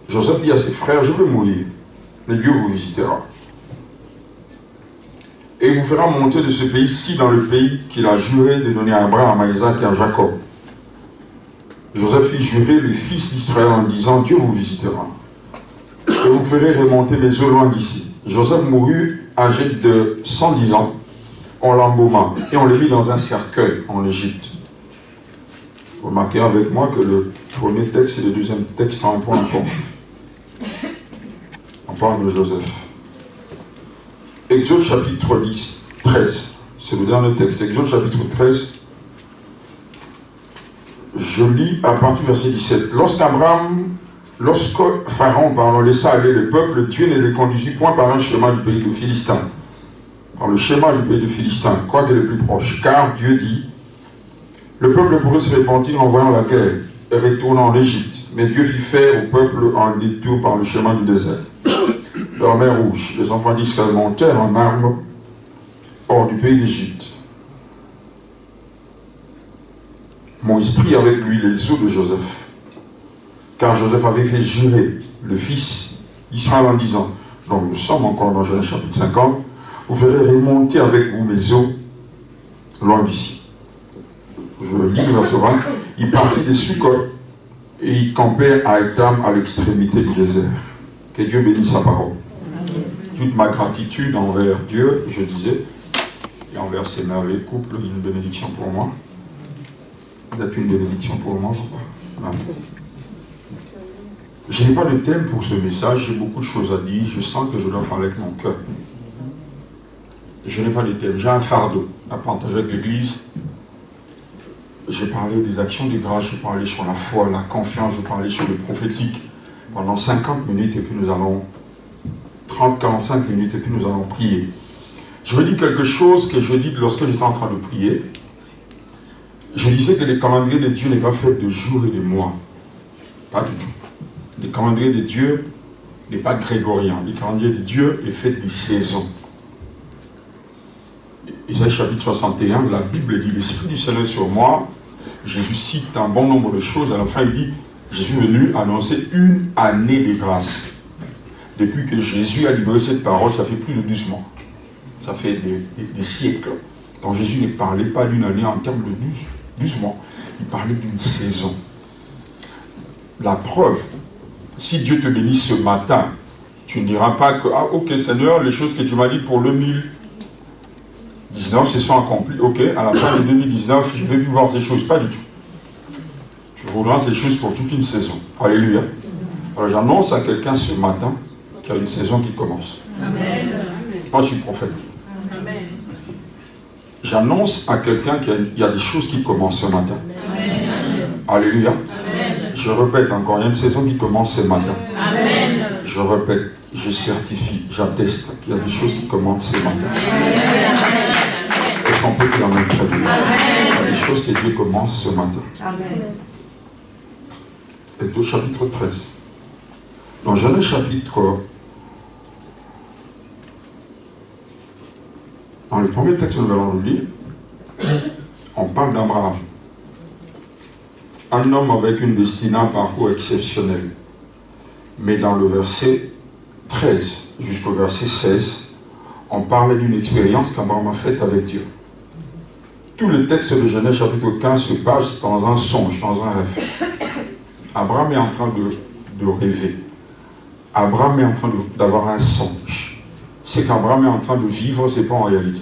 Joseph dit à ses frères, je veux mourir, mais Dieu vous visitera. Et il vous fera monter de ce pays-ci dans le pays qu'il a juré de donner à Abraham, à Isaac et à Jacob. Joseph fit jurer les fils d'Israël en disant, Dieu vous visitera. Et vous ferez remonter mes eaux loin d'ici. Joseph mourut âgé de 110 ans. On l'embauma et on le mit dans un cercueil en Égypte. Remarquez avec moi que le premier texte et le deuxième texte ont un point en commun. On parle de Joseph. Exode chapitre 13, c'est le dernier texte. Exode chapitre 13, je lis à partir du verset 17. Lorsque Pharaon, laissa aller le peuple, Dieu ne les conduisit point par un chemin du pays de Philistins, par le schéma du pays de Philistins, quoique le plus proche. Car Dieu dit, le peuple pourrait se repentir en voyant la guerre et retourner en Égypte. Mais Dieu fit faire au peuple un détour par le chemin du désert. Dans la mer Rouge, les enfants d'Israël montèrent en armes hors du pays d'Égypte. Moïse prit avec lui les os de Joseph, car Joseph avait fait jurer le fils d'Israël en disant, donc nous sommes encore dans Genèse chapitre 50, vous ferez remonter avec vous mes os loin d'ici. Je lis le verset 20, il partit de Sukkot et il campait à Étam à l'extrémité du désert. Que Dieu bénisse sa parole. Toute ma gratitude envers Dieu, je disais, et envers ces merveilleux couples, une bénédiction pour moi. Peut-être une bénédiction pour moi, je crois. Je n'ai pas de thème pour ce message, j'ai beaucoup de choses à dire, je sens que je dois parler avec mon cœur. Je n'ai pas de thème, j'ai un fardeau à partager avec l'Église. J'ai parlé des actions de grâce, j'ai parlé sur la foi, la confiance, j'ai parlé sur le prophétique pendant 50 minutes et puis nous allons 30-45 minutes et puis nous allons prier. Je vais dire quelque chose que je dis lorsque j'étais en train de prier. Je disais que les calendriers de Dieu n'est pas fait de jours et de mois. Pas du tout. Le calendrier de Dieu n'est pas grégorien. Le calendrier de Dieu est fait des saisons. Isaïe chapitre 61, la Bible dit, l'Esprit du Seigneur est sur moi. Jésus cite un bon nombre de choses. À la fin, il dit, je suis venu annoncer une année de grâce. Depuis que Jésus a libéré cette parole, ça fait plus de 12 mois. Ça fait des siècles. Donc Jésus ne parlait pas d'une année en termes de 12 mois. Il parlait d'une saison. La preuve, si Dieu te bénit ce matin, tu ne diras pas que, ah ok Seigneur, les choses que tu m'as dit pour 2019 se sont accomplies. Ok, à la fin de 2019, je ne vais plus voir ces choses. Pas du tout. Tu voudras ces choses pour toute une saison. Alléluia. Alors j'annonce à quelqu'un ce matin qu'il y a une saison qui commence. Amen. Moi je suis prophète. Amen. J'annonce à quelqu'un qu'il y a des choses qui commencent ce matin. Amen. Alléluia. Amen. Je répète encore, il y a une saison qui commence ce matin. Amen. Je répète, je certifie, j'atteste qu'il y a des choses qui commencent ce matin. Est-ce qu'on peut dire Amen très bien? Il y a des choses que Dieu commence ce matin. Amen. Et au chapitre 13. Dans Genèse chapitre... Dans le premier texte que nous allons nous lire, on parle d'Abraham. Un homme avec une destinée, un parcours exceptionnel. Mais dans le verset 13 jusqu'au verset 16, on parle d'une expérience qu'Abraham a faite avec Dieu. Tout le texte de Genèse chapitre 15 se passe dans un songe, dans un rêve. Abraham est en train de rêver. Abraham est en train d'avoir un songe. Ce qu'Abraham est en train de vivre, ce n'est pas en réalité.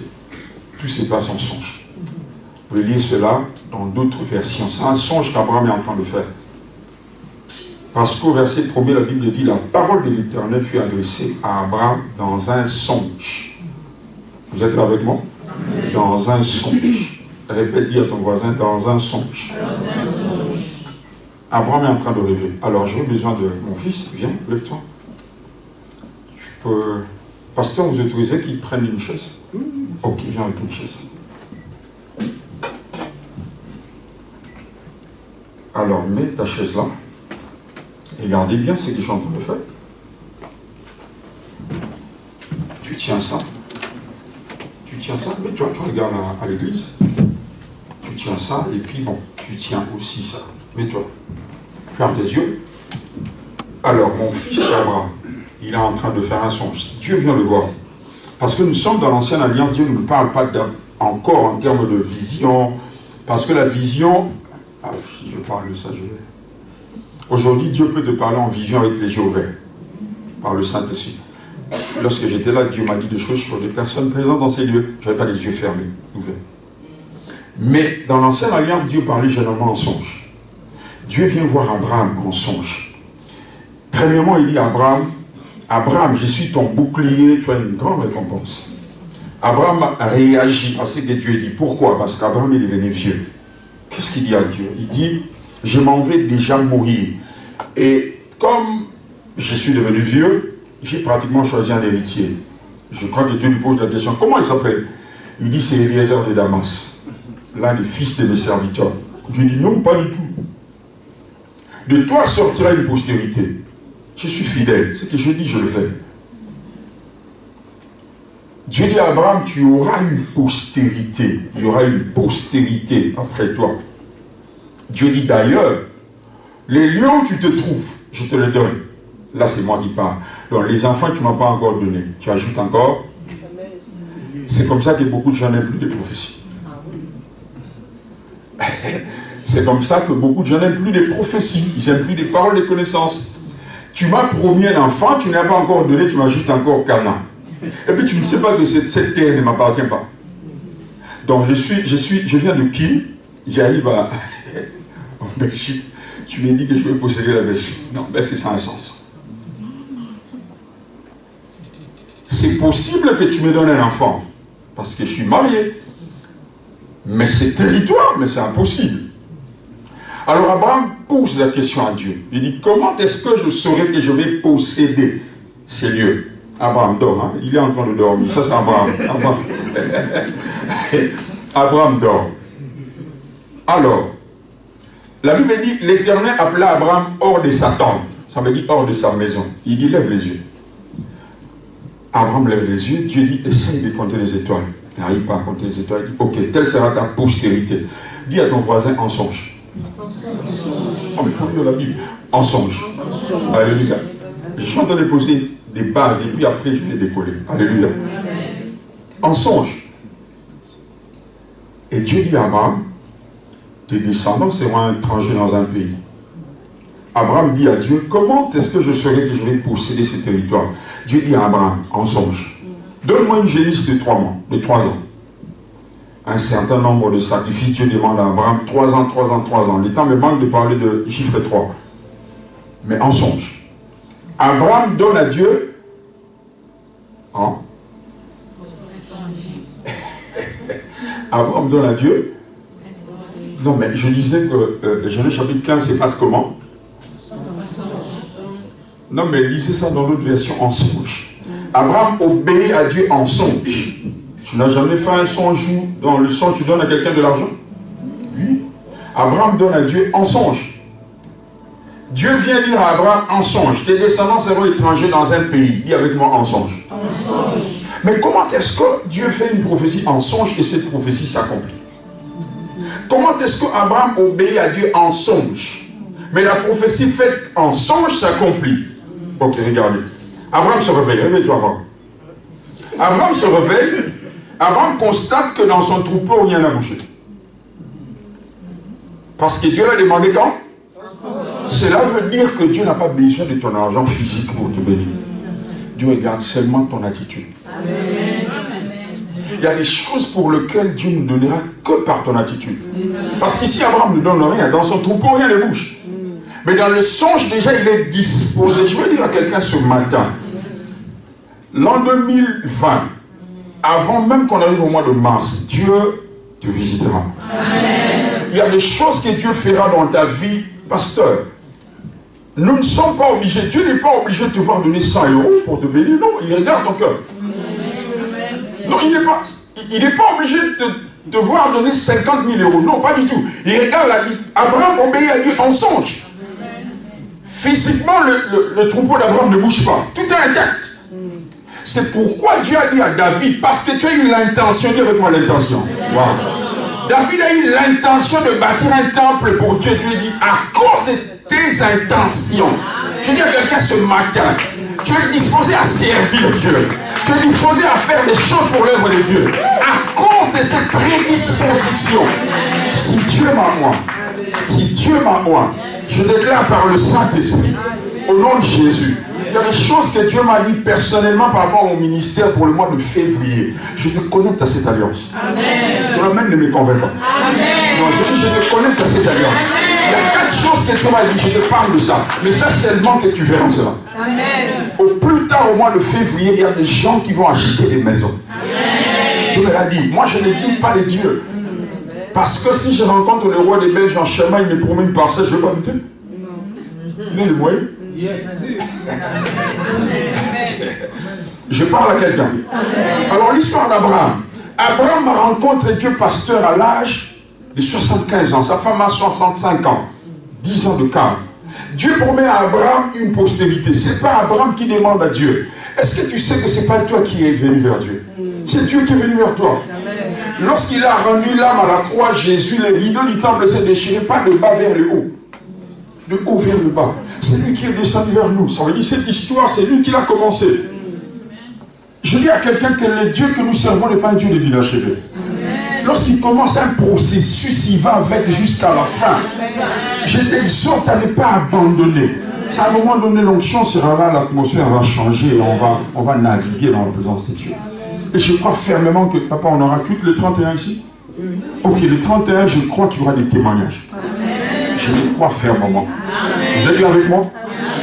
Tout se passe en songe. Vous pouvez lire cela dans d'autres versions. C'est un songe qu'Abraham est en train de faire. Parce qu'au verset 1er, la Bible dit, la parole de l'Éternel fut adressée à Abraham dans un songe. Vous êtes là avec moi? Dans un songe. Répète, dis à ton voisin, dans un songe. Abraham est en train de rêver. Alors, j'ai besoin de mon fils. Viens, lève-toi. Tu peux... Pasteur, vous autorisez qu'il prenne une chaise? Ok, viens avec une chaise. Alors, mets ta chaise là. Et regardez bien ce que je suis en train de faire. Tu tiens ça. Tu tiens ça. Mais toi, tu regardes à l'église. Tu tiens ça. Et puis, bon, tu tiens aussi ça. Mets-toi. Ferme tes yeux. Alors, mon fils Abraham, il est en train de faire un songe. Dieu vient le voir. Parce que nous sommes dans l'ancienne alliance, Dieu ne nous parle pas encore en termes de vision. Parce que la vision... Ah, si je parle de ça, je vais... Aujourd'hui, Dieu peut te parler en vision avec les yeux ouverts. Par le Saint-Esprit. Lorsque j'étais là, Dieu m'a dit des choses sur des personnes présentes dans ces lieux. Je n'avais pas les yeux fermés, ouverts. Mais dans l'ancienne alliance, Dieu parlait généralement en songe. Dieu vient voir Abraham en songe. Premièrement, il dit à Abraham, Abraham, je suis ton bouclier, tu as une grande récompense. Abraham réagit à ce que Dieu dit. Pourquoi? Parce qu'Abraham est devenu vieux. Qu'est-ce qu'il dit à Dieu? Il dit, je m'en vais déjà mourir. Et comme je suis devenu vieux, j'ai pratiquement choisi un héritier. Je crois que Dieu lui pose la question, comment il s'appelle? Il dit, c'est Eliezer de Damas, l'un des fils de mes serviteurs. Je dis, non, pas du tout. De toi sortira une postérité. Je suis fidèle, ce que je dis, je le fais. Dieu dit à Abraham, tu auras une postérité. Il y aura une postérité après toi. Dieu dit d'ailleurs, les lieux où tu te trouves, je te les donne. Là, c'est moi qui parle. Donc, les enfants, tu ne m'as pas encore donné. Tu ajoutes encore. C'est comme ça que beaucoup de gens n'aiment plus de prophéties. C'est comme ça que beaucoup de gens n'aiment plus des prophéties. Ils n'aiment plus des paroles de connaissance. Tu m'as promis un enfant, tu n'as pas encore donné, tu m'ajoutes encore Canaan. Et puis, tu ne sais pas que cette terre ne m'appartient pas. Donc, je viens de qui? J'arrive en Belgique. Tu m'as dit que je vais posséder la Belgique. Non, ben c'est ça un sens. C'est possible que tu me donnes un enfant, parce que je suis marié. Mais c'est territoire, mais c'est impossible. Alors Abraham pose la question à Dieu. Il dit, comment est-ce que je saurai que je vais posséder ces lieux? Abraham dort, hein? Il est en train de dormir. Ça, c'est Abraham. Abraham dort. Alors, la Bible dit, l'Éternel appela Abraham hors de sa tente. Ça veut dire hors de sa maison. Il dit, lève les yeux. Abraham lève les yeux. Dieu dit, essaye de compter les étoiles. Il n'arrive pas à compter les étoiles. Il dit, ok, telle sera ta postérité. Dis à ton voisin en songe. Oh, mais il faut lire la Bible. En songe. Alléluia. Je suis en train de poser des bases et puis après je vais décoller. Alléluia. En songe. Et Dieu dit à Abraham, tes descendants seront étrangers dans un pays. Abraham dit à Dieu, comment est-ce que je saurai que je vais posséder ce territoire? Dieu dit à Abraham, en songe, donne-moi une génisse de 3 mois, de 3 ans. Un certain nombre de sacrifices, Dieu demande à Abraham, 3 ans, 3 ans, 3 ans. Le temps me manque de parler de chiffre 3. Mais en songe. Abraham donne à Dieu, hein? Abraham donne à Dieu. Non, mais je disais que Genèse chapitre 15 se passe comment? Non, mais lisez ça dans l'autre version, en songe. Abraham obéit à Dieu en songe. Tu n'as jamais fait un songe où, dans le songe, tu donnes à quelqu'un de l'argent? Oui. Abraham donne à Dieu en songe. Dieu vient dire à Abraham en songe, tes descendants seront étrangers dans un pays. Dis avec moi en songe. En songe. Mais comment est-ce que Dieu fait une prophétie en songe et cette prophétie s'accomplit? Comment est-ce qu'Abraham obéit à Dieu en songe, mais la prophétie faite en songe s'accomplit? Ok, regardez. Abraham se réveille. Réveille-toi, Abraham. Abraham se réveille. Abraham constate que dans son troupeau, rien n'a bougé. Parce que Dieu l'a demandé quand? Cela veut dire que Dieu n'a pas besoin de ton argent physique pour te bénir. Dieu regarde seulement ton attitude. Amen. Il y a des choses pour lesquelles Dieu ne donnera que par ton attitude. Parce qu'ici, Abraham ne donne rien. Dans son troupeau, rien ne bouge. Mais dans le songe, déjà, il est disposé. Je vais dire à quelqu'un ce matin, l'an 2020, avant même qu'on arrive au mois de mars, Dieu te visitera. Amen. Il y a des choses que Dieu fera dans ta vie, pasteur. Nous ne sommes pas obligés. Dieu n'est pas obligé de te voir donner 100 € pour te bénir. Non, il regarde ton cœur. Non, il n'est pas obligé de te voir donner 50 000 €. Non, pas du tout. Il regarde la liste. Abraham obéit à Dieu en songe. Physiquement, le troupeau d'Abraham ne bouge pas. Tout est intact. C'est pourquoi Dieu a dit à David, parce que tu as eu l'intention, dis avec moi l'intention. Wow. David a eu l'intention de bâtir un temple pour Dieu. Dieu dit, à cause de tes intentions, Je dis à quelqu'un ce matin, tu es disposé à servir Dieu. Tu es disposé à faire des choses pour l'œuvre de Dieu. À cause de cette prédisposition, si Dieu m'a moi, je déclare par le Saint-Esprit, au nom de Jésus, il y a des choses que Dieu m'a dit personnellement par rapport au ministère pour le mois de février. Je te connecte à cette alliance. Toi même ne me convainc pas. Non, je dis, je te connecte à cette alliance. Il y a 4 choses que Dieu m'a dit, je te parle de ça. Mais ça seulement que tu verras cela. Au plus tard, au mois de février, il y a des gens qui vont acheter des maisons. Dieu me l'a dit. Moi, je ne doute pas de Dieu. Parce que si je rencontre le roi des Belges en chemin, il me promet une parcelle, je ne vais pas douter. Il a les moyens. Je parle à quelqu'un. Alors l'histoire d'Abraham. Abraham a rencontré Dieu pasteur à l'âge de 75 ans. Sa femme a 65 ans. 10 ans de quart. Dieu promet à Abraham une postérité. Ce n'est pas Abraham qui demande à Dieu. Est-ce que tu sais que ce n'est pas toi qui es venu vers Dieu? C'est Dieu qui est venu vers toi. Lorsqu'il a rendu l'âme à la croix, Jésus, les rideaux du temple s'est déchiré, pas de bas vers le haut. De haut vers le bas. C'est lui qui est descendu vers nous. Ça veut dire cette histoire, c'est lui qui l'a commencé. Je dis à quelqu'un que le Dieu que nous servons n'est pas un Dieu de l'inachevé. Lorsqu'il commence un processus, il va avec jusqu'à la fin. Je t'exhorte à ne pas abandonner. À un moment donné, l'onction sera là, l'atmosphère va changer et on va naviguer dans la présence de Dieu. Et je crois fermement que, papa, on aura culte le 31 ici? Ok, le 31, je crois qu'il y aura des témoignages. Je le crois fermement. Vous êtes là avec moi?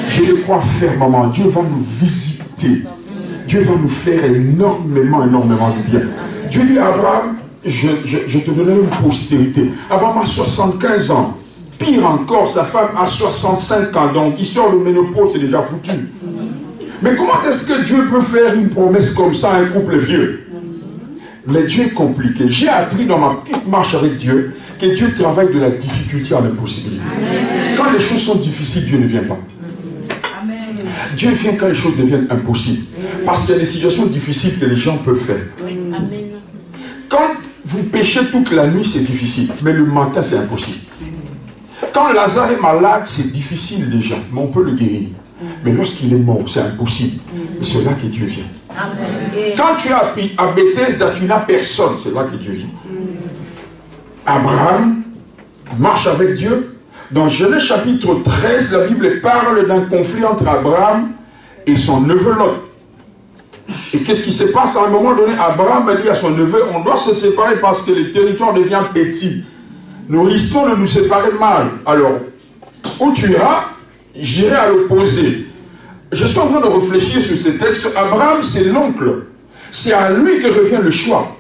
Je le crois fermement. Dieu va nous visiter. Dieu va nous faire énormément de bien. Dieu dit à Abraham, je te donnerai une postérité. Abraham a 75 ans. Pire encore, sa femme a 65 ans. Donc, histoire de ménopause, c'est déjà foutu. Mais comment est-ce que Dieu peut faire une promesse comme ça à un couple vieux? Mais Dieu est compliqué. J'ai appris dans ma petite marche avec Dieu que Dieu travaille de la difficulté à l'impossibilité. Quand les choses sont difficiles, Dieu ne vient pas. Dieu vient quand les choses deviennent impossibles. Parce qu'il y a des situations difficiles que les gens peuvent faire. Quand vous péchez toute la nuit, c'est difficile. Mais le matin, c'est impossible. Quand Lazare est malade, c'est difficile déjà. Mais on peut le guérir. Mais lorsqu'il est mort, c'est impossible. Mais c'est là que Dieu vient. Quand tu es à Bethesda, tu n'as personne. C'est là que Dieu vient. Abraham marche avec Dieu. Dans Genèse chapitre 13, la Bible parle d'un conflit entre Abraham et son neveu Lot. Et qu'est-ce qui se passe? À un moment donné, Abraham a dit à son neveu, on doit se séparer parce que le territoire devient petit. Nous risquons de nous séparer mal. Alors, où tu iras, j'irai à l'opposé. Je suis en train de réfléchir sur ce texte. Abraham, c'est l'oncle. C'est à lui que revient le choix.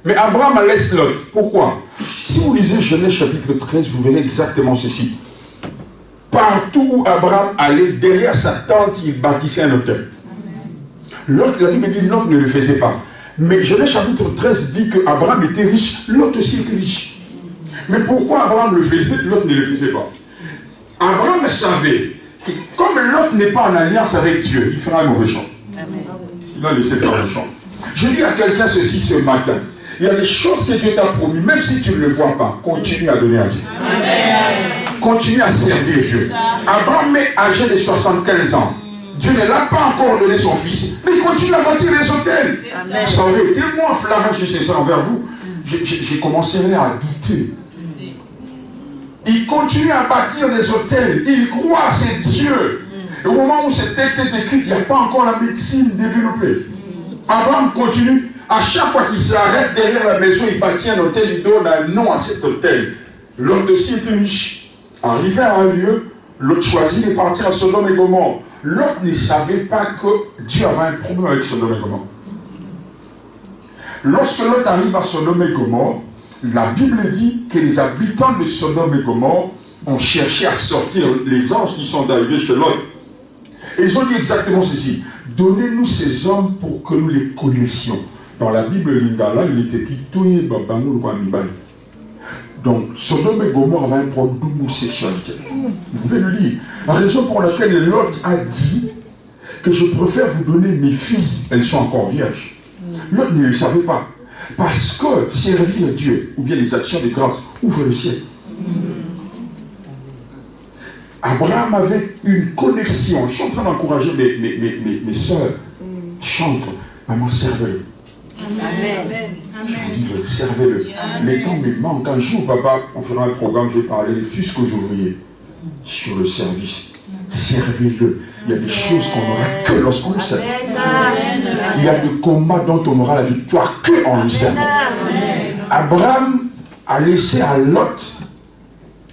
Mais Abraham laisse Lot. Pourquoi? Si vous lisez Genèse chapitre 13, vous verrez exactement ceci. Partout où Abraham allait, derrière sa tente, il bâtissait un hôtel. Lot, la Bible dit, Lot ne le faisait pas. Mais Genèse chapitre 13 dit que Abraham était riche, Lot aussi était riche. Mais pourquoi Abraham le faisait, Lot ne le faisait pas? Abraham savait que comme Lot n'est pas en alliance avec Dieu, il fera un mauvais champ. Il va laisser faire le champ. Je dis à quelqu'un ceci ce matin. Il y a des choses que Dieu t'a promis, même si tu ne le vois pas, continue à donner à Dieu. Continue à servir Dieu. Abraham est âgé de 75 ans. Dieu ne l'a pas encore donné son fils, mais il continue à bâtir les hôtels. Ça aurait été moi, flagrant, je sais ça envers vous. J'ai commencé à douter. Il continue à bâtir des hôtels. Il croit, c'est Dieu. Et au moment où ce texte est écrit, il n'y a pas encore la médecine développée. Abraham continue. À chaque fois qu'il s'arrête derrière la maison, il bâtit un hôtel, il donne un nom à cet hôtel. L'homme de était riche. Arrivé à un lieu, l'autre choisit de partir à Sodome et Gomorrhe. L'autre ne savait pas que Dieu avait un problème avec Sodome et Gomorrhe. Lorsque l'autre arrive à Sodome et Gomorrhe, la Bible dit que les habitants de Sodome et Gomorrhe ont cherché à sortir les anges qui sont arrivés chez l'autre. Et ils ont dit exactement ceci. Donnez-nous ces hommes pour que nous les connaissions. Dans la Bible lingala, il était écrit donc, Sodome et Gomorrhe avait un problème d'homosexualité. Vous pouvez le lire. La raison pour laquelle Lot a dit que je préfère vous donner mes filles, elles sont encore vierges. Lot ne le savait pas. Parce que servir Dieu, ou bien les actions de grâce, ouvre le ciel. Abraham avait une connexion. Je suis en train d'encourager mes soeurs. Chante, maman, servez-le. Amen. Je vous dis, servez-le. Les temps me manquent. Un jour, papa, on fera un programme, je vais parler, fût-ce que j'ouvriez, sur le service. Servez-le. Il y a des choses qu'on n'aura que lorsqu'on le sert. Il y a des combats dont on aura la victoire que en le servant. Abraham a laissé à Lot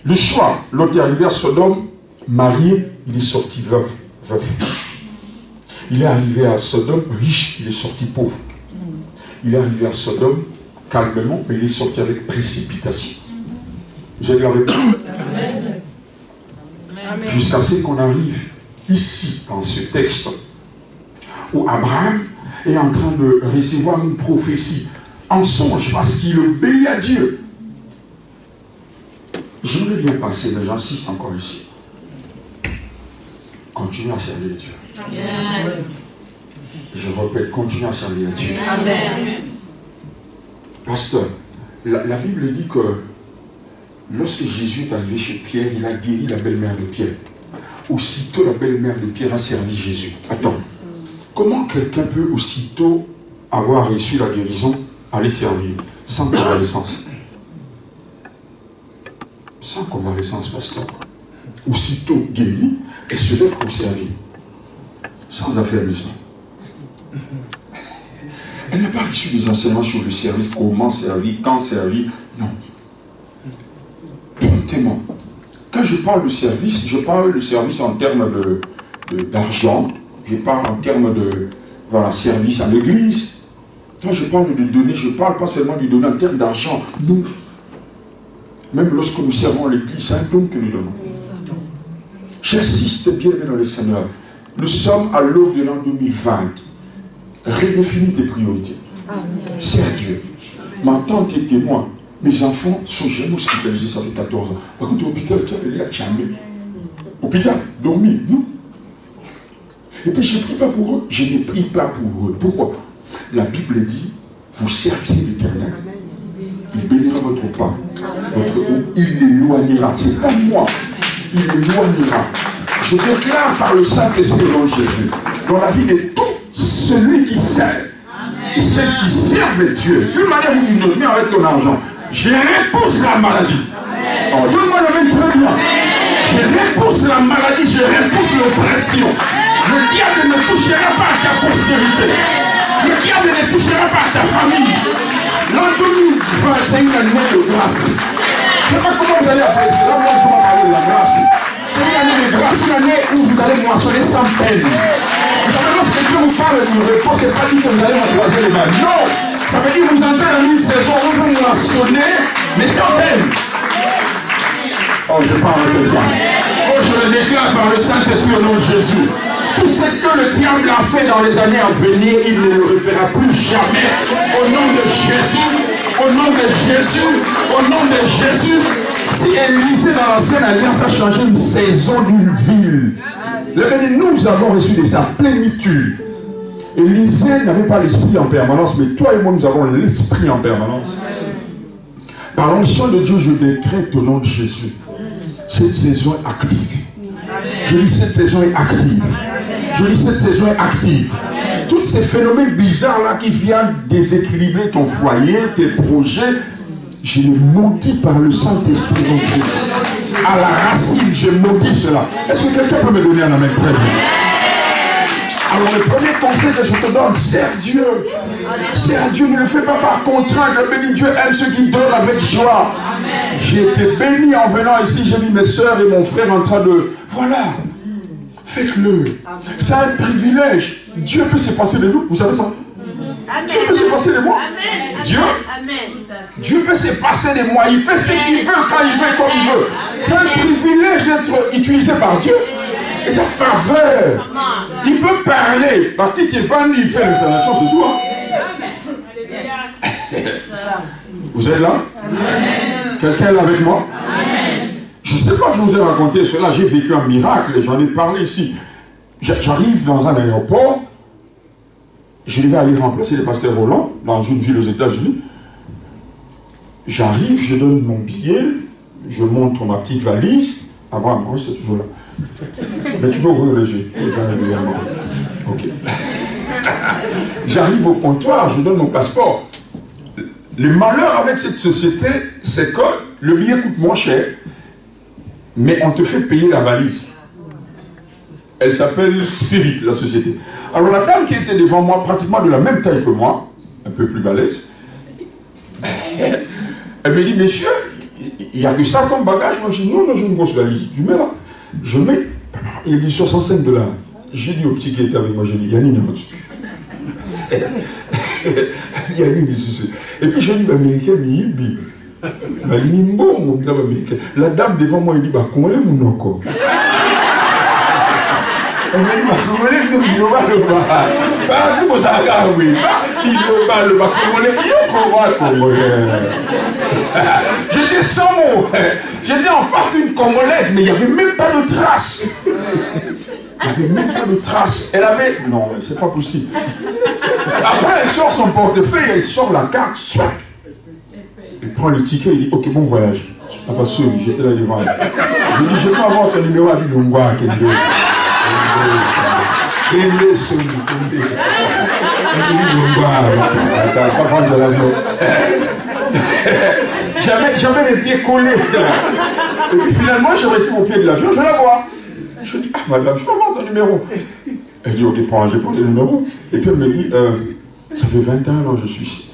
le choix. Lot est arrivé à Sodome, marié, il est sorti veuf. Il est arrivé à Sodome riche, il est sorti pauvre. Il est arrivé à Sodome calmement, mais il est sorti avec précipitation. Vous avez la réponse? Jusqu'à ce qu'on arrive ici, dans ce texte, où Abraham est en train de recevoir une prophétie en songe, parce qu'il obéit à Dieu. J'aimerais bien passer, mais j'insiste encore ici. Continuez à servir Dieu. Yes. Je répète, continuez à servir Dieu. Amen. Pasteur, la Bible dit que lorsque Jésus est arrivé chez Pierre, il a guéri la belle-mère de Pierre. Aussitôt, la belle-mère de Pierre a servi Jésus. Attends, comment quelqu'un peut aussitôt avoir reçu la guérison, aller servir, sans convalescence? Sans convalescence, pasteur. Aussitôt guéri, elle se lève pour servir. Sans affermissement. Elle n'a pas reçu des enseignements sur le service, comment servir, quand servir. Non. Promptement. Quand je parle de service, je parle de service en termes d'argent. Je parle en termes de service à l'église. Quand je parle de donner, je ne parle pas seulement du donner en termes d'argent. Nous, même lorsque nous servons l'église, c'est un don que nous donnons. J'insiste bien dans le Seigneur. Nous sommes à l'aube de l'an 2020. Redéfinis tes priorités. Sers Dieu. Ma tante est témoin. Mes enfants sont jamais hospitalisés, ça fait 14 ans. Par contre, l'hôpital, tu as là, jamais. Hôpital, dormi, non. Et puis, je ne prie pas pour eux. Je ne prie pas pour eux. Pourquoi? La Bible dit, vous serviez l'Éternel. Il bénira votre pain, votre eau. Il l'éloignera. Ce n'est pas moi. Il l'éloignera. Je déclare par le Saint-Esprit dans Jésus, dans la vie de tout celui qui sert et celle qui servent Dieu. D'une manière ou d'une autre, mais avec ton argent. Je repousse la maladie. Oh, donne-moi la même très bien. Je repousse la maladie, je repousse l'oppression. Le diable ne touchera pas à ta postérité. Le diable ne touchera pas à ta famille. L'an 2020, c'est une année de grâce. Je ne sais pas comment vous allez appeler cela, moi je vais parler de la grâce. C'est une année de grâce, une année où vous allez moissonner sans peine. Vous savez, lorsque Dieu vous parle du repos, ce n'est pas dit que vous allez m'empoisonner les mains. Non! Ça veut dire que vous entrez dans une saison où vous moissonnez, mais sans peine. Oh, je parle de toi. Oh, je le déclare par le Saint-Esprit au nom de Jésus. Tout ce que le diable a fait dans les années à venir, il ne le refera plus jamais. Au nom de Jésus, au nom de Jésus, au nom de Jésus. Si Élisée dans l'ancienne alliance a changé une saison d'une ville, nous avons reçu de sa plénitude. Élisée n'avait pas l'esprit en permanence, mais toi et moi nous avons l'esprit en permanence. Par l'onction de Dieu, je décrète au nom de Jésus. Cette saison est active. Je dis cette saison est active. Je dis cette saison est active. Tous ces phénomènes bizarres là qui viennent déséquilibrer ton foyer, tes projets, je les maudis par le Saint-Esprit de Jésus. À la racine, je maudis cela. Est-ce que quelqu'un peut me donner un amen très bien? Alors le premier conseil que je te donne, sers Dieu. Sers Dieu, ne le fais pas par contrainte. Le béni Dieu aime ceux qui donnent avec joie. J'ai été béni en venant ici. J'ai mis mes soeurs et mon frère en train de... Voilà. Faites-le. C'est un privilège. Dieu peut se passer de nous. Vous savez ça? Dieu peut se passer de moi. Dieu peut se passer de moi. Il fait ce qu'il veut, quand il veut, comme il veut. C'est un privilège d'être utilisé par Dieu. Et sa faveur. Il peut parler. Par qui tu es venu, il fait les installations, c'est tout. Vous êtes là? Quelqu'un est là avec moi? Je ne sais pas, je vous ai raconté cela. J'ai vécu un miracle et j'en ai parlé ici. J'arrive dans un aéroport. Je devais aller remplacer le pasteur Roland dans une ville aux États-Unis. J'arrive, je donne mon billet, je montre ma petite valise. Avant, moi, c'est toujours là. Mais tu peux ouvrir les yeux. Ok. J'arrive au comptoir, je donne mon passeport. Le malheur avec cette société, c'est que le billet coûte moins cher, mais on te fait payer la valise. Elle s'appelle Spirit, la société. Alors la dame qui était devant moi, pratiquement de la même taille que moi, un peu plus balèze, elle me dit, monsieur, il n'y a que ça comme bagage. Moi je dis, non, j'ai une grosse valise. Je mets là. Je mets, il dit $65. J'ai dit au petit qui était avec moi, j'ai dit, Yannick, non, Yannick, et puis je dis, américain, la dame devant moi, il dit, comment est mon nom? Elle m'a dit, j'étais sans mots. J'étais en face d'une Congolaise, mais il n'y avait même pas de trace. Il n'y avait même pas de trace. Elle avait... Non, c'est pas possible. Après, elle sort son portefeuille, elle sort la carte, soit. Elle prend le ticket, elle dit, ok, bon voyage. Je suis pas sûr, j'étais là devant elle. Je lui dis, je peux avoir ton numéro à Bilongwa, Kendo. J'avais les pieds collés. Et puis finalement, je retrouve au pied de l'avion, je la vois. Je dis, ah madame, je peux avoir ton numéro. Elle dit, ok, j'ai pris le numéro. Et puis elle me dit, ça fait 21 ans que je suis ici.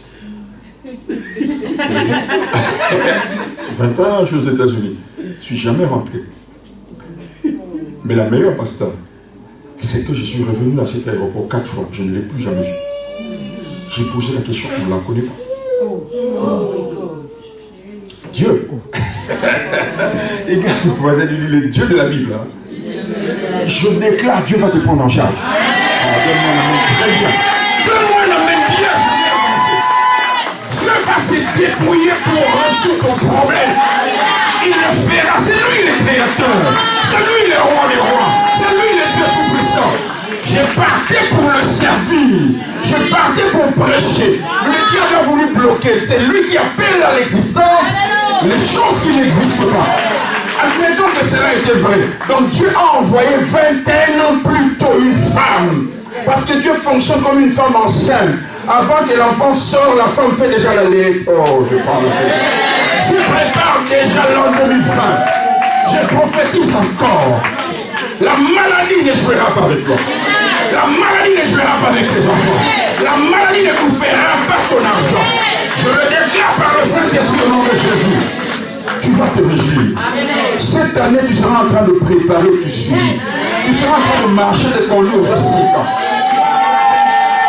21 ans, je suis aux États-Unis. Je ne suis jamais rentré. Mais la meilleure, pasteur, c'est que je suis revenu à cet aéroport 4 fois. Je ne l'ai plus jamais vu. J'ai posé la question, on ne la connaît pas. Dieu. Et gars, ce voisin lui dit, le Dieu de la Bible. Hein. Je déclare, Dieu va te prendre en charge. Donne-moi la main très bien. Donne-moi la main bien. Dieu va se dépouiller pour résoudre ton problème. Il le fera. C'est lui le créateur. C'est lui le roi des rois. C'est lui le Dieu tout-puissant. Je partais pour le servir. Je partais pour prêcher. Le diable a voulu bloquer. C'est lui qui appelle à l'existence les choses qui n'existent pas. Admettons que cela était vrai. Donc Dieu a envoyé 21 ans plus tôt une femme. Parce que Dieu fonctionne comme une femme enceinte. Avant que l'enfant sorte, la femme fait déjà la lettre. Oh, je parle. Dieu prépare déjà l'an 2020. Je prophétise encore. La maladie ne jouera pas avec toi. La maladie ne jouera pas avec tes enfants. La maladie ne vous fera pas ton argent. Je le déclare par le Saint-Esprit au nom de Jésus. Tu vas te réjouir. Cette année, tu seras en train de préparer, tu suis. Tu seras en train de marcher de ton lit aux 6 ans.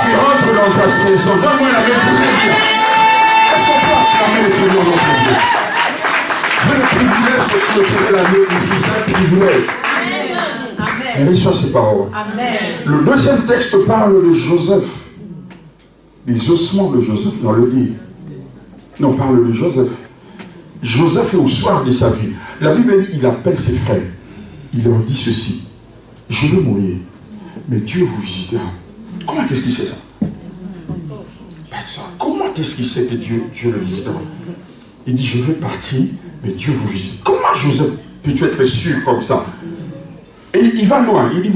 Tu rentres dans ta saison. Donne-moi la main très bien. Est-ce qu'on peut acclamer le Seigneur dans ton Dieu? J'ai le privilège de clôturer l'année ici. C'est un privilège. Et reçois ces paroles. Amen. Le deuxième texte parle de Joseph. Les ossements de Joseph, dans le dit. Non, parle de Joseph. Joseph est au soir de sa vie. La Bible dit, il appelle ses frères. Il leur dit ceci. Je vais mourir, mais Dieu vous visitera. Comment est-ce qu'il sait ça? Comment est-ce qu'il sait que Dieu le visitera? Il dit, je vais partir, mais Dieu vous visite. Comment Joseph peux-tu être sûr comme ça? Et il va loin. Il dit,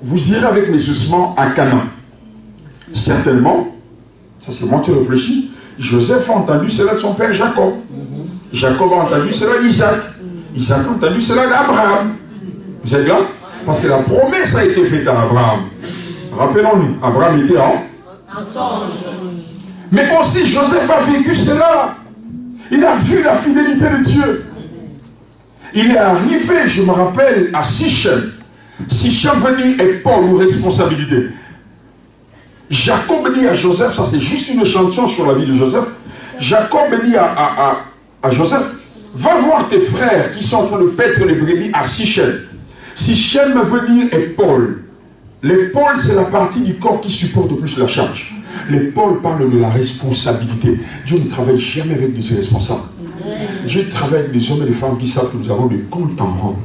vous irez avec mes ossements à Canaan. Certainement, ça c'est moi qui réfléchis, Joseph a entendu cela de son père Jacob. Jacob a entendu cela d'Isaac. Isaac a entendu cela d'Abraham. Vous êtes là? Parce que la promesse a été faite à Abraham. Rappelons-nous, Abraham était en songe. Mais aussi, Joseph a vécu cela. Il a vu la fidélité de Dieu. Il est arrivé, je me rappelle, à Sichem. Sichem venait et Paul ou responsabilité. Jacob dit à Joseph, ça c'est juste une chanson sur la vie de Joseph. Jacob dit à Joseph, va voir tes frères qui sont en train de paître les brebis à Sichem. Sichem veut dire épaule. L'épaule, c'est la partie du corps qui supporte le plus la charge. L'épaule parle de la responsabilité. Dieu ne travaille jamais avec des irresponsables. Dieu travaille avec des hommes et des femmes qui savent que nous avons des comptes en rendre.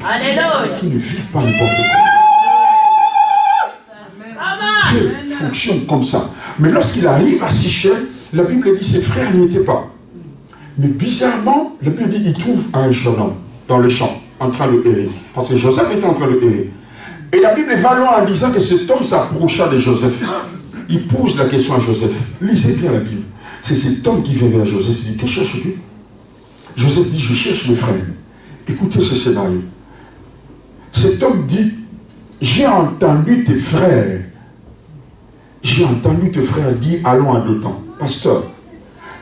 Qui ne vivent pas n'importe quoi. Dieu fonctionne comme ça. Mais lorsqu'il arrive à Sichem, la Bible dit ses frères n'y étaient pas. Mais bizarrement, la Bible dit il trouve un jeune homme dans le champ. en train de errer. Parce que Joseph était en train de errer. Et la Bible va loin en disant que cet homme s'approcha de Joseph. Il pose la question à Joseph. Lisez bien la Bible. C'est cet homme qui vient vers Joseph. Il dit, que cherches-tu? Joseph dit, je cherche mes frères. Écoutez ce scénario. Cet homme dit, j'ai entendu tes frères. J'ai entendu tes frères dire, allons à Dothan. Pasteur,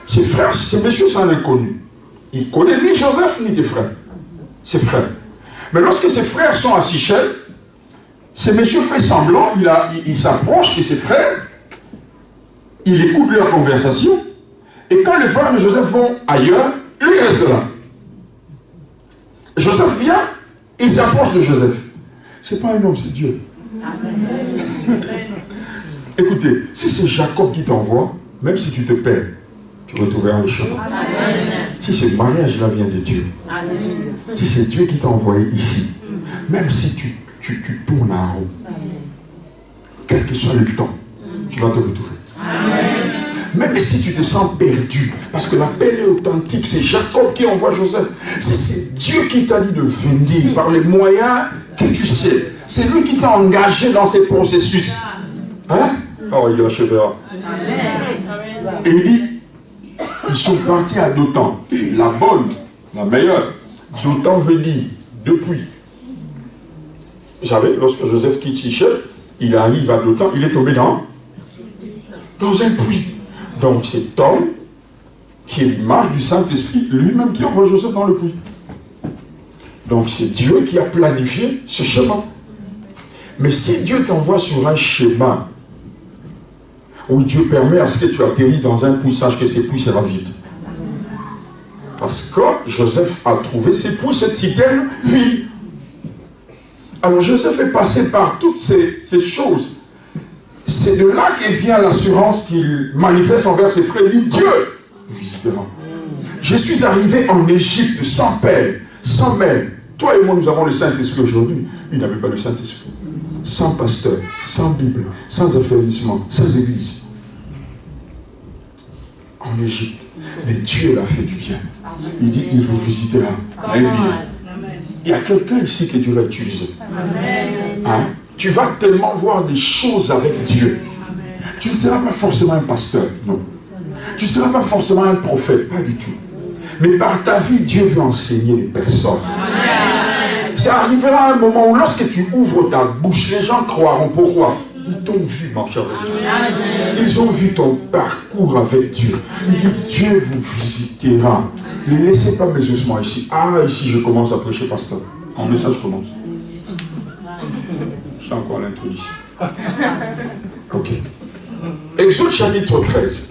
ses frères, ces messieurs sont inconnus. Il ne connaît ni Joseph ni tes frères. Ses frères. Mais lorsque ses frères sont à Sichem, ces messieurs fait semblant, il s'approche de ses frères, il écoute leur conversation, et quand les frères de Joseph vont ailleurs, lui reste là. Joseph vient, il s'approche de Joseph. C'est pas un homme, c'est Dieu. Amen. Écoutez, si c'est Jacob qui t'envoie, même si tu te perds, tu retrouveras le chemin. Amen. Si ce mariage-là vient de Dieu, amen. Si c'est Dieu qui t'a envoyé ici, même si tu tournes en rond, quel que soit le temps, tu vas te retrouver. Amen. Même si tu te sens perdu, parce que l'appel est authentique, c'est Jacob qui envoie Joseph. Si c'est Dieu qui t'a dit de venir par les moyens que tu sais, c'est lui qui t'a engagé dans ces processus. Hein? Oh, il achèvera. Et il dit, ils sont partis à Dothan. La bonne, la meilleure. Dothan veut dire depuis. Vous savez, lorsque Joseph quitte Sichem, il arrive à Dothan, il est tombé dans un puits. Donc cet homme, qui est l'image du Saint-Esprit, lui-même qui envoie Joseph dans le puits. Donc c'est Dieu qui a planifié ce chemin. Mais si Dieu t'envoie sur un schéma où Dieu permet à ce que tu atterrisses dans un puits, sache que ce puits sera vide. Parce que Joseph a trouvé ce puits, cette citerne vide. Alors Joseph est passé par toutes ces choses. C'est de là que vient l'assurance qu'il manifeste envers ses frères. Il dit, Dieu vous visitera. Je suis arrivé en Égypte sans père, sans mère. Toi et moi, nous avons le Saint-Esprit aujourd'hui. Il n'avait pas le Saint-Esprit. Sans pasteur, sans Bible, sans affermissement, sans église. En Égypte. Mais Dieu l'a fait du bien. Il dit, il vous visitera. Amen. Il y a quelqu'un ici que Dieu va utiliser. Hein? Tu vas tellement voir des choses avec Dieu. Tu ne seras pas forcément un pasteur, non. Tu ne seras pas forcément un prophète, pas du tout. Mais par ta vie, Dieu veut enseigner les personnes. Ça arrivera un moment où lorsque tu ouvres ta bouche, les gens croiront. Pourquoi? Ils t'ont vu marcher avec Dieu. Ils ont vu ton parcours avec Dieu. Il dit, Dieu vous visitera. Ne laissez pas mes ossements ici. Ah, ici je commence à prêcher, pasteur. En message commence. C'est encore l'introduction. Ok. Exode chapitre 13.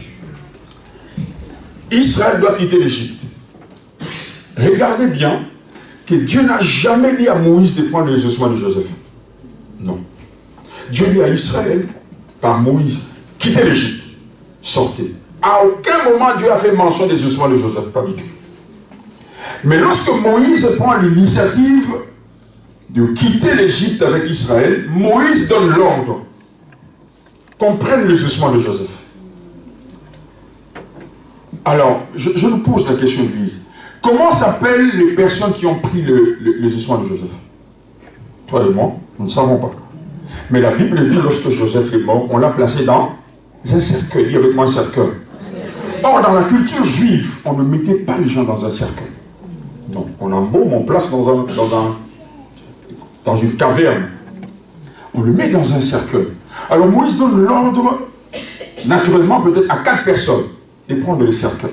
Israël doit quitter l'Égypte. Regardez bien que Dieu n'a jamais dit à Moïse de prendre les ossements de Joseph. Non. Dieu dit à Israël, par Moïse, quittez l'Égypte, sortez. À aucun moment Dieu a fait mention des ossements de Joseph, pas du tout. Mais lorsque Moïse prend l'initiative de quitter l'Égypte avec Israël, Moïse donne l'ordre qu'on prenne les ossements de Joseph. Alors, je nous pose la question, Église. Comment s'appellent les personnes qui ont pris les ossements de Joseph? Toi et moi, nous ne savons pas. Mais la Bible dit, lorsque Joseph est mort, on l'a placé dans un cercueil. Dis avec moi un cercueil. Or, dans la culture juive, on ne mettait pas les gens dans un cercueil. Donc, on embaume, on place dans une caverne. On le met dans un cercueil. Alors, Moïse donne l'ordre, naturellement, peut-être à 4 personnes, de prendre le cercueil.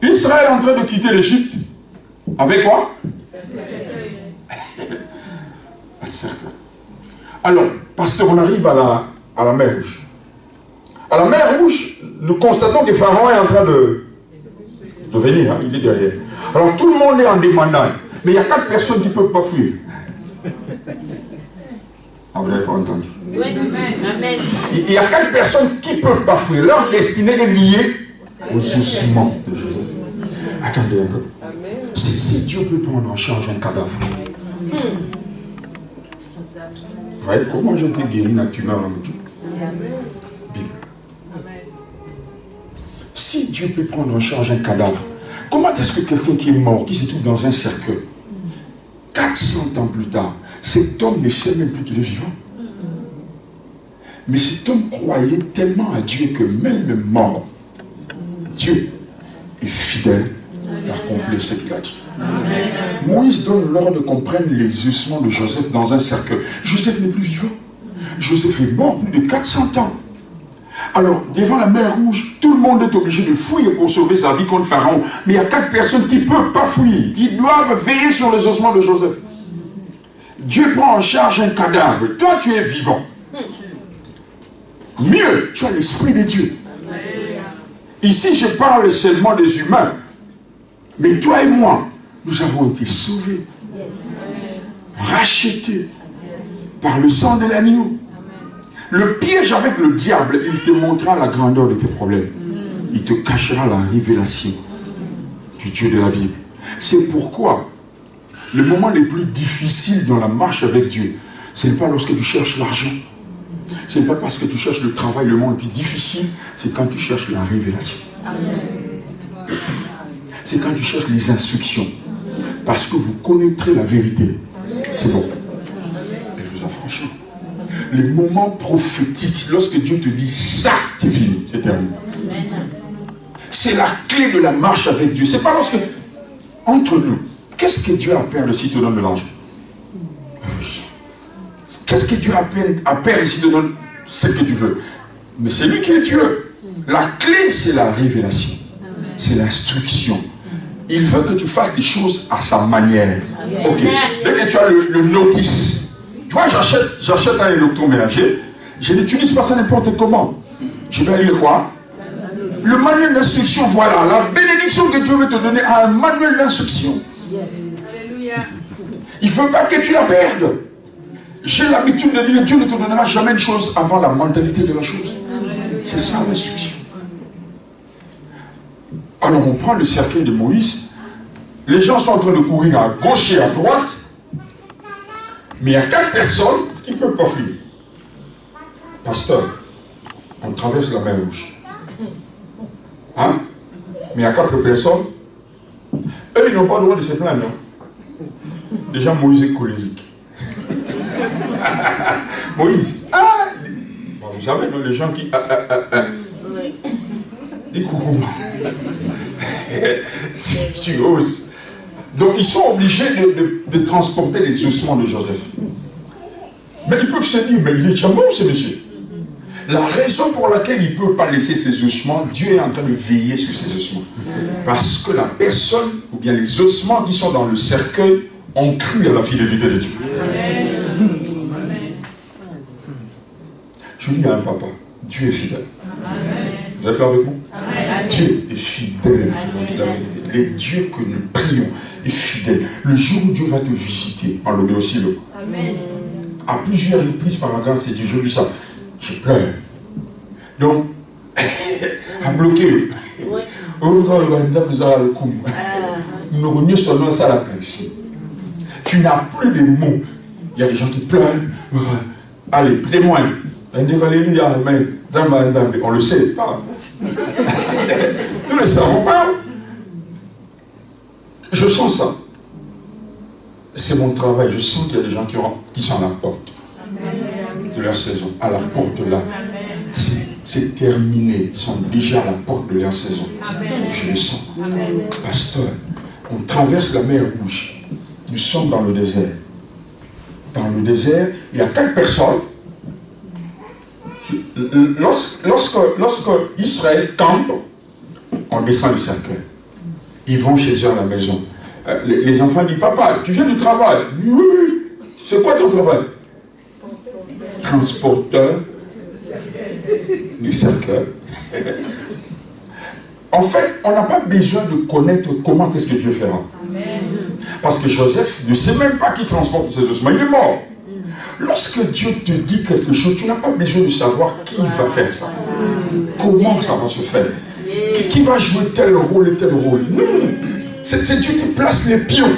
Israël est en train de quitter l'Égypte. Avec quoi? Un cercueil. Alors, pasteur, on arrive à la mer Rouge. À la mer Rouge, nous constatons que Pharaon est en train de venir, hein, il est derrière. Alors tout le monde est en débandade, mais il y a 4 personnes qui ne peuvent pas fuir. Ah, vous n'avez pas entendu. Il y a 4 personnes qui ne peuvent pas fuir. Leur destinée est liée aux ossements de Joseph. Attendez un peu. Si Dieu peut prendre en charge un cadavre, vous voyez comment j'ai été guéri naturellement avec Dieu? Bible. Si Dieu peut prendre en charge un cadavre, comment est-ce que quelqu'un qui est mort, qui se trouve dans un cercueil, 400 ans plus tard, cet homme ne sait même plus qu'il est vivant. Mais cet homme croyait tellement à Dieu que même le mort, Dieu est fidèle à accomplir ce qu'il a dit. Moïse donne l'ordre qu'on prenne les ossements de Joseph dans un cercueil. Joseph n'est plus vivant. Joseph est mort plus de 400 ans. Alors, devant la mer Rouge, tout le monde est obligé de fouiller pour sauver sa vie contre Pharaon. Mais il y a 4 personnes qui ne peuvent pas fouiller. Ils doivent veiller sur les ossements de Joseph. Dieu prend en charge un cadavre. Toi, tu es vivant. Mieux, tu as l'Esprit de Dieu. Ici, je parle seulement des humains. Mais toi et moi, nous avons été sauvés, rachetés par le sang de l'agneau. Le piège avec le diable, il te montrera la grandeur de tes problèmes. Il te cachera la révélation du Dieu de la Bible. C'est pourquoi le moment le plus difficile dans la marche avec Dieu, ce n'est pas lorsque tu cherches l'argent. Ce n'est pas parce que tu cherches le travail, le monde le plus difficile, c'est quand tu cherches la révélation. C'est quand tu cherches les instructions. Parce que vous connaîtrez la vérité. C'est bon. Elle vous affranchit. Les moments prophétiques, lorsque Dieu te dit ça, c'est fini, c'est terminé. C'est la clé de la marche avec Dieu. C'est pas lorsque, entre nous, qu'est-ce que Dieu a perdre s'il te donne de l'argent? Qu'est-ce que Dieu a perdre s'il te donne ce que tu veux? Mais c'est lui qui est Dieu. La clé, c'est la révélation. C'est l'instruction. Il veut que tu fasses les choses à sa manière. Ok. Dès que tu as le notice. Tu vois, j'achète un électroménager. Je n'utilise pas ça n'importe comment. Je vais lire quoi? Le manuel d'instruction, voilà. La bénédiction que Dieu veut te donner a un manuel d'instruction. Il ne veut pas que tu la perdes. J'ai l'habitude de dire, Dieu ne te donnera jamais une chose avant la mentalité de la chose. C'est ça l'instruction. Alors on prend le cercueil de Moïse. Les gens sont en train de courir à gauche et à droite. Mais il y a 4 personnes qui ne peuvent pas fuir. Pasteur, on traverse la mer Rouge. Hein? Mais il y a 4 personnes. Eux, ils n'ont pas le droit de se plaindre. Déjà, Moïse est colérique. Moïse, bon, vous savez, non, les gens qui... Ils courent. Si tu oses. Donc, ils sont obligés de transporter les ossements de Joseph. Mais ils peuvent se dire, mais il est déjà mort, ce monsieur. La raison pour laquelle il ne peut pas laisser ses ossements, Dieu est en train de veiller sur ses ossements. Parce que la personne, ou bien les ossements qui sont dans le cercueil, ont cru à la fidélité de Dieu. Je dis à un papa, Dieu est fidèle. Vous êtes là avec moi? Dieu est fidèle. Le Dieu que nous prions est fidèle. Le jour où Dieu va te visiter, on le met aussi là. À plusieurs reprises par la grâce de Dieu, je dis ça. Je pleure. Donc, à bloquer. Tu n'as plus de mots. Il y a des gens qui pleurent. Allez, témoigne. On le sait pas. Nous ne le savons pas. Je sens ça. C'est mon travail. Je sens qu'il y a des gens qui sont à la porte de leur saison. À la porte là. C'est terminé. Ils sont déjà à la porte de leur saison. Je le sens. Pasteur, on traverse la mer Rouge. Nous sommes dans le désert. Dans le désert, il y a 4 personnes. Lorsque Israël campe, on descend le cercueil. Ils vont chez eux à la maison. Les enfants disent, papa, tu viens du travail? Oui. C'est quoi ton travail? Transporteur du cercueil. En fait, on n'a pas besoin de connaître comment est-ce que Dieu fera. Parce que Joseph ne sait même pas qui transporte ses ossements. Il est mort. Lorsque Dieu te dit quelque chose, tu n'as pas besoin de savoir qui va faire ça. Comment ça va se faire. Qui va jouer tel rôle et tel rôle. Non. C'est Dieu qui place les pions.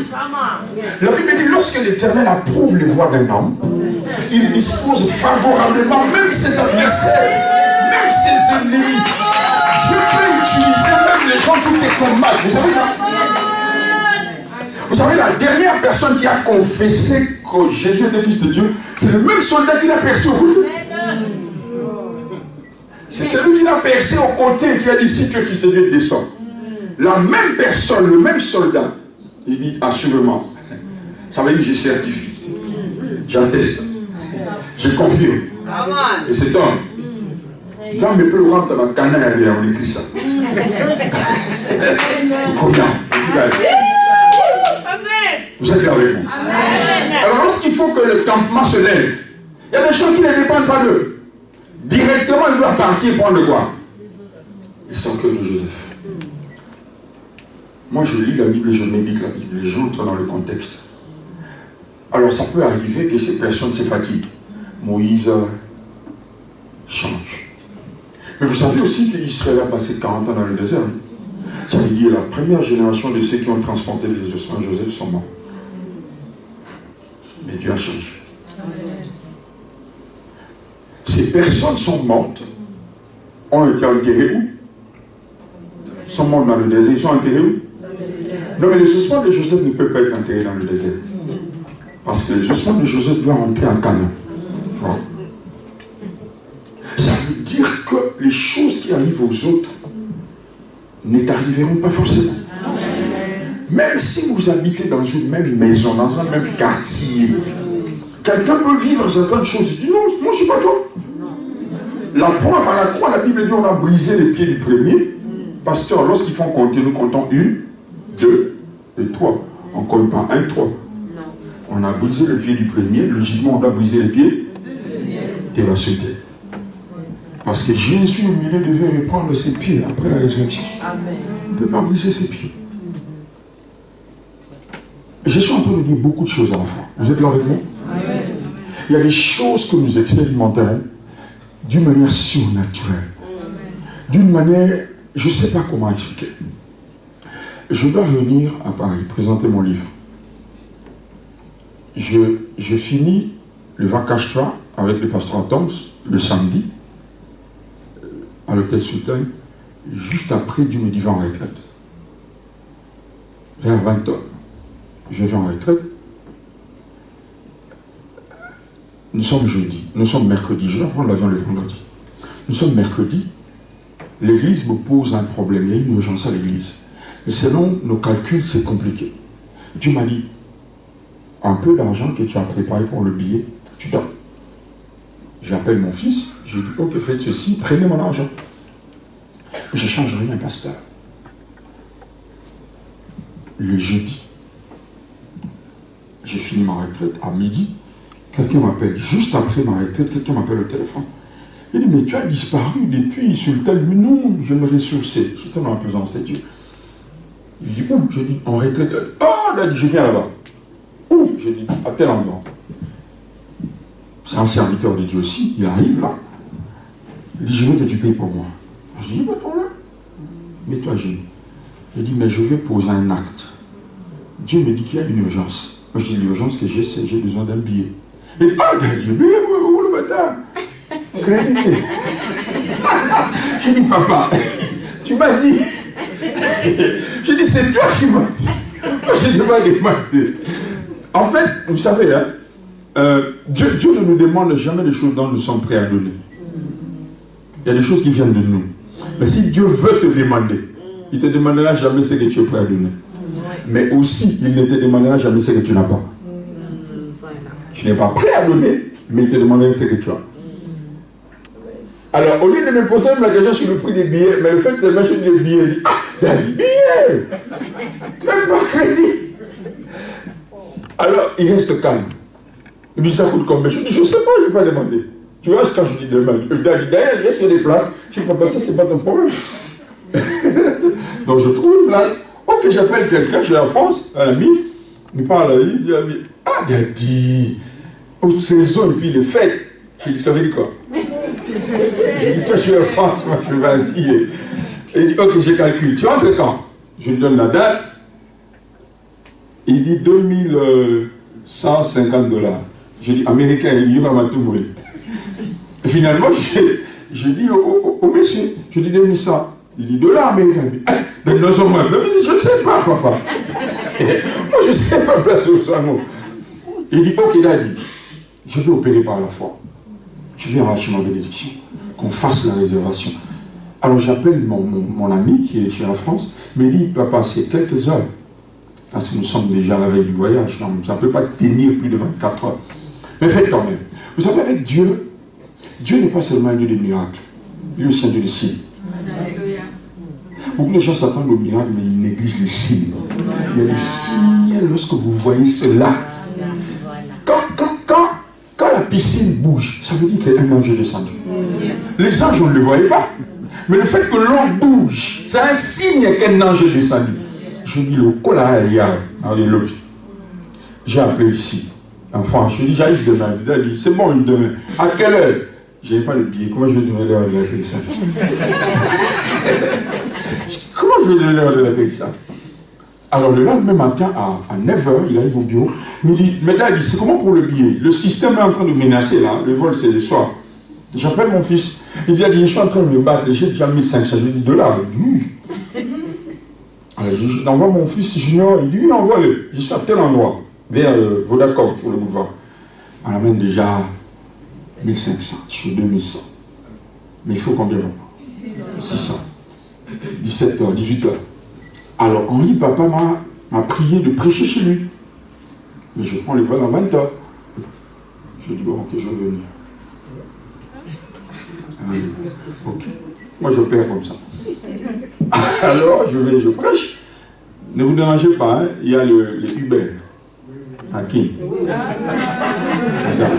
La Bible dit, lorsque l'Éternel approuve les voies d'un homme, il dispose favorablement même ses adversaires, même ses ennemis. Dieu peut utiliser même les gens qui te combattent. Vous savez ça? Vous savez, la dernière personne qui a confessé que Jésus était fils de Dieu, c'est le même soldat qui l'a percé au côté. C'est celui qui l'a percé au côté et qui a dit, si tu es fils de Dieu, descends. La même personne, le même soldat, il dit, assurément. Ça veut dire que je certifie. J'atteste. Je confirme. Et cet homme, Jean me peut le rendre dans la canne, on écrit ça. Combien? Vous êtes là avec moi. Alors lorsqu'il faut que le campement se lève, il y a des choses qui ne dépendent pas d'eux. Directement, il doit partir prendre quoi? Ils sont que de Joseph. Moi, je lis la Bible et je médite la Bible. J'entre dans le contexte. Alors, ça peut arriver que ces personnes se fatiguent. Moïse change. Mais vous savez aussi qu'Israël a passé 40 ans dans le désert. Ça veut dire que la première génération de ceux qui ont transporté les ossements de Joseph sont morts. Mais Dieu a changé. Ces personnes sont mortes, ont été enterrées où? Sont mortes dans le désert. Ils sont enterrés où? Non, mais les ossements de Joseph ne peuvent pas être enterrés dans le désert. Parce que les ossements de Joseph doivent entrer en Canaan. Ça veut dire que les choses qui arrivent aux autres ne t'arriveront pas forcément. Même si vous habitez dans une même maison, dans un même quartier, quelqu'un peut vivre certaines choses. Il dit non, moi je ne suis pas toi. La preuve à la croix, la Bible dit on a brisé les pieds du premier. Pasteur, lorsqu'ils font compter, nous comptons 1, 2 et 3. On ne compte pas 1, 3. On a brisé le pied du premier, logiquement on doit briser les pieds de la société. Parce que Jésus au milieu devait reprendre ses pieds après la résurrection. Il ne peut pas briser ses pieds. Je suis en train de dire beaucoup de choses à la fois. Vous êtes là avec moi? Il y a des choses que nous expérimenterons d'une manière surnaturelle. D'une manière, je ne sais pas comment expliquer. Je dois venir à Paris, présenter mon livre. Je finis le Vakashtra avec le pasteur Toms le samedi à l'hôtel Sultan. Juste après, Dieu me dit va en retraite. Vers 20h. Je vais en retraite. Nous sommes jeudi, nous sommes mercredi. Je vais prendre l'avion le vendredi. Nous sommes mercredi. L'église me pose un problème. Il y a une urgence à l'église. Mais selon nos calculs, c'est compliqué. Dieu m'a dit un peu d'argent que tu as préparé pour le billet, tu donnes. J'appelle mon fils, je lui dis ok, faites ceci, prenez mon argent. Je ne change rien, pasteur. Le jeudi, j'ai fini ma retraite à midi. Quelqu'un m'appelle, juste après ma retraite, quelqu'un m'appelle au téléphone. Il dit, mais tu as disparu depuis Sultan. Mais non, je me ressourçais. J'étais dans la présence de Dieu. Il dit, où? Je dis, en retraite. Ah, là, je viens là-bas. Où? Je dis, à tel endroit. C'est un serviteur de Dieu aussi, il arrive là. Il dit, je veux que tu payes pour moi. Je dis, pas de problème. Mets-toi à genoux. Il dit, mais je vais poser un acte. Dieu me dit qu'il y a une urgence. Moi, je dis, l'urgence que j'ai, c'est que j'ai besoin d'un billet. Il dit, ah, Dieu, mais où le bâtard? Crédité. Je dis, papa, tu m'as dit. Je dis, c'est toi qui m'as dit. Moi, je ne vais pas demander. En fait, vous savez, hein, Dieu ne nous demande jamais des choses dont nous sommes prêts à donner. Il y a des choses qui viennent de nous. Mais si Dieu veut te demander, il ne te demandera jamais ce que tu es prêt à donner. Mais aussi, il ne te demandera jamais ce que tu n'as pas. Tu n'es pas prêt à donner, mais il te demandera ce que tu as. Alors, au lieu de me poser la question sur le prix des billets, mais le fait que c'est le marché des billets, il dit, ah, t'as des billets! Tu n'as pas crédit! Alors, il reste calme. Il me dit, ça coûte combien? Je dis, je ne sais pas, je n'ai pas demandé. Tu vois, quand je dis demain, d'ailleurs, est-ce qu'il y a des places? Je ne sais pas, ça, c'est pas ton problème. Donc, je trouve une place. Ok, j'appelle quelqu'un, je suis en France, un ami, il parle à lui, il a dit, ah, Daddy, haute saison, et puis les fêtes. Je lui dis, ça veut dire quoi? Je dis, toi, je suis en France, moi, je vais habiller. Et il dit, ok, je calcule. Tu rentres quand? Je lui donne la date. Il dit 2150 $. Je dis, américain, il va tout mourir. Et finalement, j'ai dit au monsieur, je dis 2100. Il dit, $, américain. Il dit, je ne sais pas, papa. Moi, je sais ma place au salon. Il dit, ok, là, il dit, je vais opérer par la foi. Je vais arracher ma bénédiction. Qu'on fasse la réservation. Alors, j'appelle mon ami qui est chez la France, mais il dit, il va passer quelques heures. Parce que nous sommes déjà à la veille du voyage. Donc, ça ne peut pas tenir plus de 24 heures. Mais faites quand même. Vous savez, avec Dieu, Dieu n'est pas seulement un Dieu des miracles. Il est aussi un Dieu des signes. Beaucoup de gens s'attendent aux miracles, mais ils négligent les signes. Il y a des signes lorsque vous voyez cela. Quand la piscine bouge, ça veut dire qu'il y a un ange descendu. Les anges, on ne les voyait pas. Mais le fait que l'eau bouge, c'est un signe qu'un ange est descendu. Je dis, le cola, il y a dans les lobbies. J'ai appelé ici. Enfin, je dis, j'arrive demain. Il a dit, c'est bon, demain. À quelle heure? Je n'avais pas le billet. Comment je vais donner l'heure de l'atterrissage? Comment je vais donner l'heure de l'atterrissage? Alors, le lendemain matin, à 9h, il arrive au bureau. Il me dit, mais là, il dit, c'est comment pour le billet? Le système est en train de menacer, là. Le vol, c'est le soir. J'appelle mon fils. Il dit, je suis en train de me battre. J'ai déjà 1500. Je lui dis, $. Oui. Alors, j'envoie mon fils junior. Il dit, oui, envoie-le. Je suis à tel endroit, vers Vodacom, sur le boulevard. On amène déjà 1500. Je suis 2100. Mais il faut combien maintenant? 600. 17h, 18h. Alors, Henri, papa m'a prié de prêcher chez lui. Mais je prends les vols à 20h. Je dis, bon, ok, je vais venir. Ok. Moi, je perds comme ça. Alors, je prêche. Ne vous dérangez pas, hein? Il y a les Uber à King. C'est ça.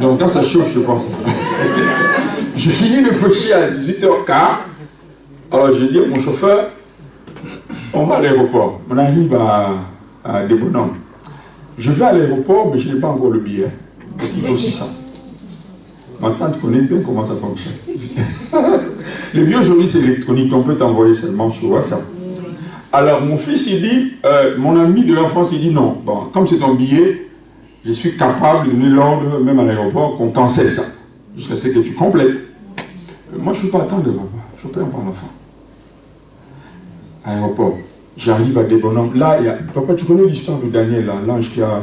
Donc, quand ça chauffe, je pense. Je finis de prêcher à 18h15. Alors, je dis à mon chauffeur, on va à l'aéroport. On arrive à Débonhomme. Je vais à l'aéroport, mais je n'ai pas encore le billet. Parce qu'il faut 600. Ma tante connaît bien comment ça fonctionne. Le billet aujourd'hui, c'est électronique. On peut t'envoyer seulement sur WhatsApp. Alors, mon fils, il dit, mon ami de la France, il dit non. Bon, comme c'est ton billet, je suis capable de donner l'ordre, même à l'aéroport, qu'on cancelle ça. Jusqu'à ce que tu complètes. Moi, je ne peux pas attendre, papa. Je perds par la fin. Aéroport. J'arrive à Débonhomme. Là, il y a... Papa, tu connais l'histoire de Daniel, là, l'ange qui a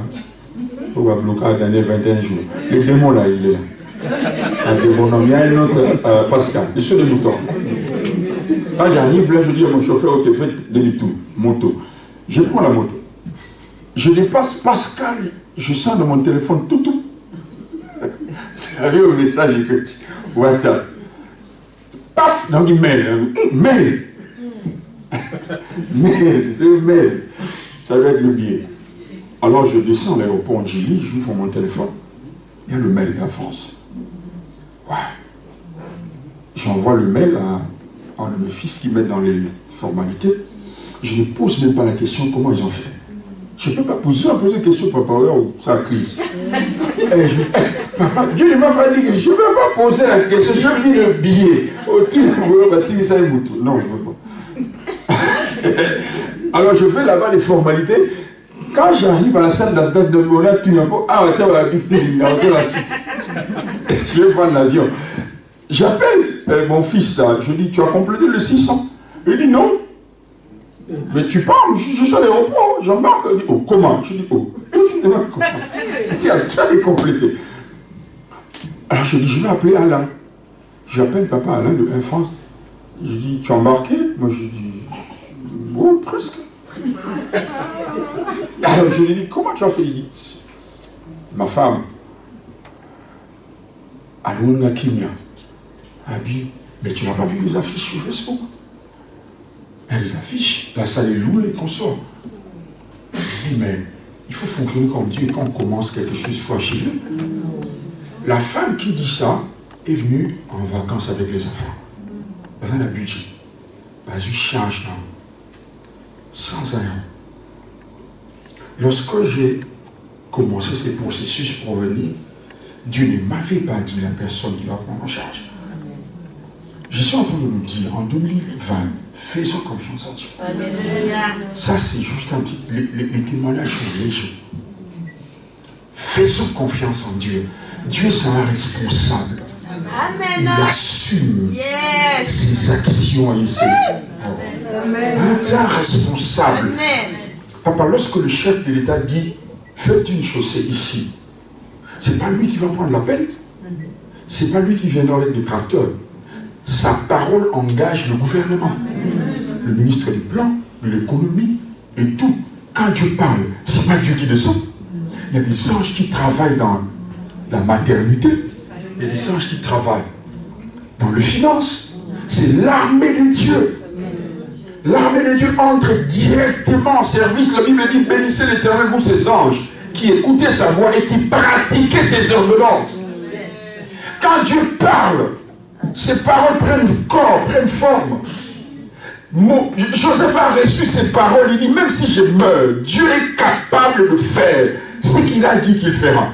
bloqué à Daniel 21 jours. Les démons, là, il est là. À Débonhomme. Il y a un autre, Pascal, le seul de mouton. Quand j'arrive, là, je dis à mon chauffeur, ok, faites demi-tour, moto. Je prends la moto. Je dépasse Pascal, je sens dans mon téléphone tout. Tu as vu un message écrit WhatsApp. Paf, donc il mail. C'est le mail. Ça va être le billet. Alors je descends à l'aéroport, j'ouvre mon téléphone. Il y a le mail de la France. Ouais. J'envoie le mail à le fils qui met dans les formalités. Je ne pose même pas la question comment ils ont fait. Je ne peux pas poser la question papa, ou ça crise. Dieu ne m'a pas dit que je ne peux pas poser la question, je vis le billet. Non, je ne veux pas. Alors je fais là-bas les formalités. Quand j'arrive à la salle d'attente de Mola, tu n'as pas. Ah, tiens, la suite. Je vais prendre l'avion. J'appelle mon fils, là. Je dis, tu as complété le 600? Il dit non. Mais tu parles, je suis à l'aéroport, j'embarque. Il dit, oh, comment? Je dis, oh, tu as complété. Alors je dis, je vais appeler Alain. J'appelle papa Alain de Air France. Je dis, tu as embarqué? Moi je dis, bon, presque. Alors je lui dis, comment tu as fait? Il dit, ma femme, Alouna Kimia, a dit, mais tu n'as pas vu les affiches sur Facebook? Les affiches, la salle est louée et qu'on sort. Je dis, mais il faut fonctionner comme Dieu. Quand on commence quelque chose, il faut achever. La femme qui dit ça est venue en vacances avec les enfants. Elle a un budget. Elle charge sans rien. Lorsque j'ai commencé ce processus pour venir, Dieu ne m'avait pas dit la personne qui va prendre en charge. Je suis en train de nous dire, en 2020, faisons confiance en Dieu. Alléluia. Ça, c'est juste un petit... Les témoignages sont légers. Faisons confiance en Dieu. Dieu sera responsable. Amen. Il assume ses actions et ses... C'est un responsable. Amen. Papa, lorsque le chef de l'État dit faites une chaussée ici, c'est pas lui qui va prendre la peine, c'est pas lui qui viendra avec le tracteur. Sa parole engage le gouvernement, le ministre du Plan, de l'économie et tout. Quand Dieu parle, c'est pas Dieu qui descend. Il y a des anges qui travaillent dans la maternité, il y a des anges qui travaillent dans le finance. C'est l'armée de Dieu. L'armée de Dieu entre directement en service. La Bible dit bénissez l'Éternel, vous ses anges, qui écoutaient sa voix et qui pratiquaient ses ordonnances. Quand Dieu parle, ses paroles prennent corps, prennent forme. Joseph a reçu ces paroles, il dit même si je meurs, Dieu est capable de faire ce qu'il a dit qu'il fera.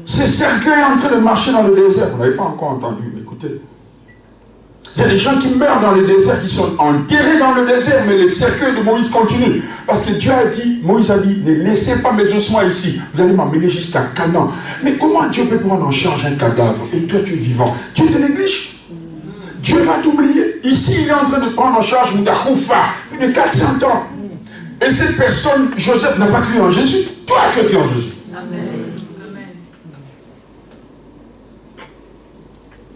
Ce cercueil est en train de marcher dans le désert, vous n'avez pas encore entendu, écoutez. Il y a des gens qui meurent dans le désert, qui sont enterrés dans le désert, mais le cercueil de Moïse continue. Parce que Dieu a dit, Moïse a dit, ne laissez pas mes ossements ici, vous allez m'emmener jusqu'à Canaan. Mais comment Dieu peut prendre en charge un cadavre et toi tu es vivant? Dieu te néglige. Dieu va t'oublier. Ici, il est en train de prendre en charge Moudakoufa, plus de 400 ans. Et cette personne, Joseph, n'a pas cru en Jésus. Toi, tu as cru en Jésus. Amen.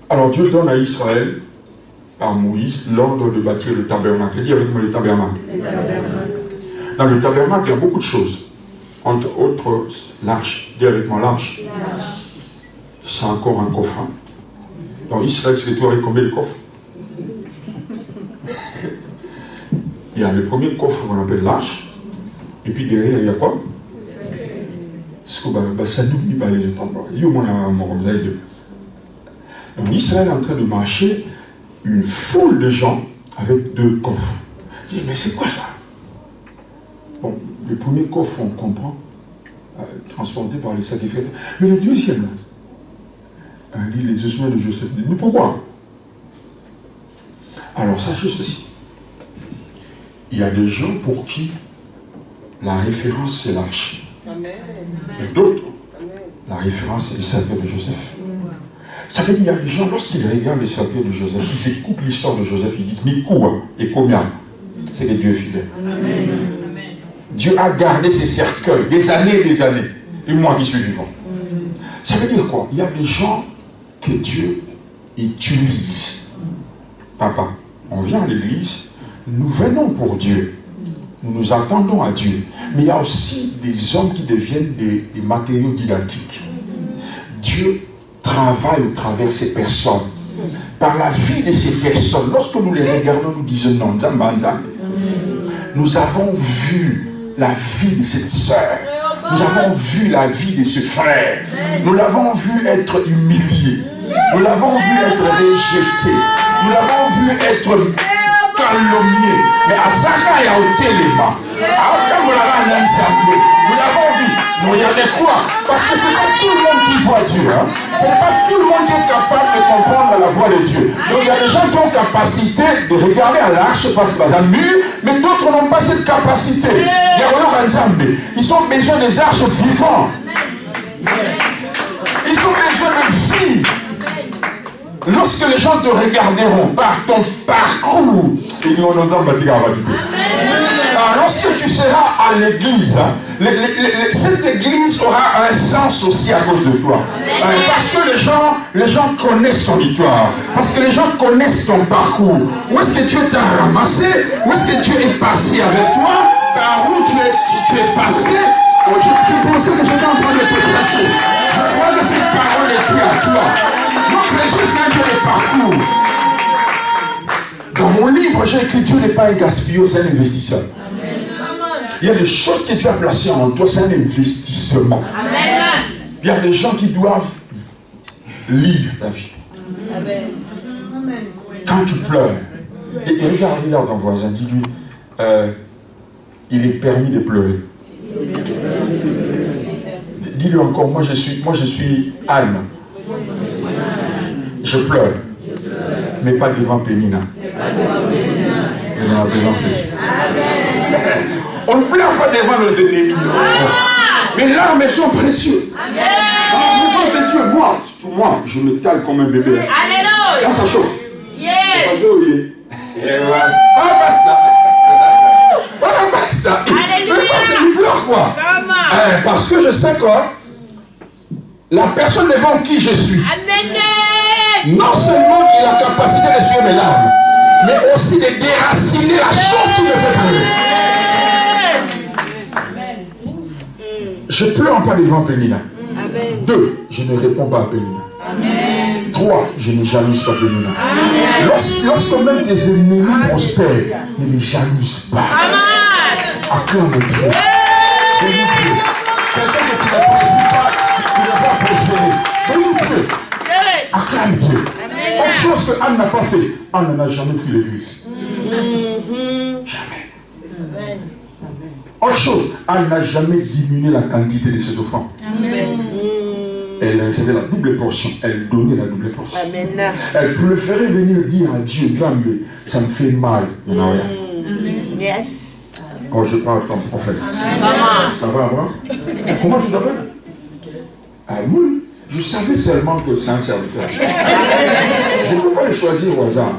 Alors Dieu donne à Israël, par Moïse, l'ordre de bâtir le tabernacle. Dis avec moi le tabernacle. Dans le tabernacle, il y a beaucoup de choses. Entre autres, l'arche. Dis avec moi l'arche. C'est encore un coffre. Dans Israël, c'est toi avec combien de coffres? Il y a le premier coffre qu'on appelle l'arche. Et puis derrière, il y a quoi? Ça n'oublie pas les temps. Donc Israël est en train de marcher une foule de gens avec 2 coffres. Je dis, mais c'est quoi ça? Bon, le premier coffre, on comprend, transporté par les sacrificateurs. Mais le deuxième, là, lit les ossements de Joseph. Dit, mais pourquoi? Alors, sachez ceci. Il y a des gens pour qui la référence, c'est l'arche. Et d'autres, la référence, c'est le cercueil de Joseph. Ça veut dire qu'il y a des gens, lorsqu'ils regardent le cercueil de Joseph, ils écoutent l'histoire de Joseph, ils disent, mais quoi? Et combien? C'est que Dieu est fidèle. Amen. Dieu a gardé ses cercueils des années et des années. Et moi qui suis vivant. Ça veut dire quoi? Il y a des gens que Dieu utilise. Papa, on vient à l'église, nous venons pour Dieu. Nous nous attendons à Dieu. Mais il y a aussi des hommes qui deviennent des matériaux didactiques. Dieu travaille au travers de ces personnes. Par la vie de ces personnes, lorsque nous les regardons, nous disons non, nous avons vu la vie de cette sœur. Nous avons vu la vie de ce frère. Nous l'avons vu être humilié. Nous l'avons vu être rejeté. Nous l'avons vu être calomnié. Mais à Saka et à Otelema, nous l'avons vu. Nous regardez quoi? Parce que ce n'est pas tout le monde qui voit Dieu. Hein? Ce n'est pas tout le monde qui est capable de comprendre la voix de Dieu. Donc il y a des gens qui ont capacité de regarder à l'arche parce qu'ils sont mûrs, mais d'autres n'ont pas cette capacité. Ils ont besoin des arches vivantes. Ils ont besoin de vie. Lorsque les gens te regarderont par ton parcours, lorsque tu seras à l'église, cette église aura un sens aussi à cause de toi. Parce que les gens connaissent ton histoire. Parce que les gens connaissent ton parcours. Où est-ce que Dieu t'a ramassé? Où est-ce que Dieu est passé avec toi? Par où tu es passé? Tu pensais que j'étais en train de te prêcher. Je crois que cette parole est Dieu à toi. Notre Dieu, c'est un Dieu de parcours. Dans mon livre, j'ai écrit Dieu n'est pas un gaspilleur, c'est un investisseur. Il y a des choses que Dieu a placées en toi, c'est un investissement. Amen. Il y a des gens qui doivent lire ta vie. Amen. Quand tu pleures, et regarde ton voisin, dis-lui, il est permis de pleurer. Dis-lui encore, moi je suis Anne. Je pleure. Mais pas devant Pénina. Et dans la présence de Dieu. On ne pleure pas devant nos ennemis. Mais larmes sont précieux. Dans la présence de Dieu, moi, je me cale comme un bébé. Alléluia. Quand ça chauffe. Yes. Alléluia. Pourquoi? Parce que je sais que la personne devant qui je suis, non seulement il a la capacité de suivre mes larmes, mais aussi de déraciner la chose qui me fait pleurer. Je pleure pas devant Pénina. 2, je ne réponds pas à Pénina. 3, je ne jalouse pas Pénina. Lorsque même tes ennemis prospèrent, ne les jalouse pas. Acclame Dieu. Bénis Dieu. Quelqu'un que tu n'apprécies pas, tu ne vas prospérer. Bénis Dieu. Acclame Dieu. Autre chose que Anne n'a pas fait, Anne n'a jamais fui l'église. Jamais. Autre chose, Anne n'a jamais diminué la quantité de ses offrandes. Elle recevait la double portion. Elle donnait la double portion. Elle préférait venir dire à Dieu, Dieu, ça me fait mal. Yes. Oh, je parle comme prophète. Ça va, Abraham? Comment tu t'appelles? Oui. Je savais seulement que c'est un serviteur. Je ne peux pas le choisir au hasard.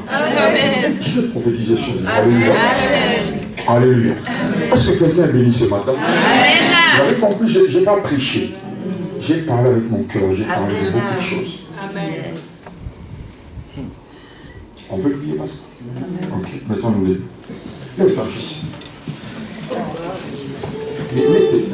Je vais prophétiser sur lui. Alléluia. Alléluia. Est-ce que quelqu'un est béni ce matin? Vous avez compris, je n'ai pas prêché. J'ai parlé avec mon cœur, j'ai parlé de beaucoup de choses. On peut prier, pasteur? Ok, mettons-nous les. Lève ton fils. Mettez.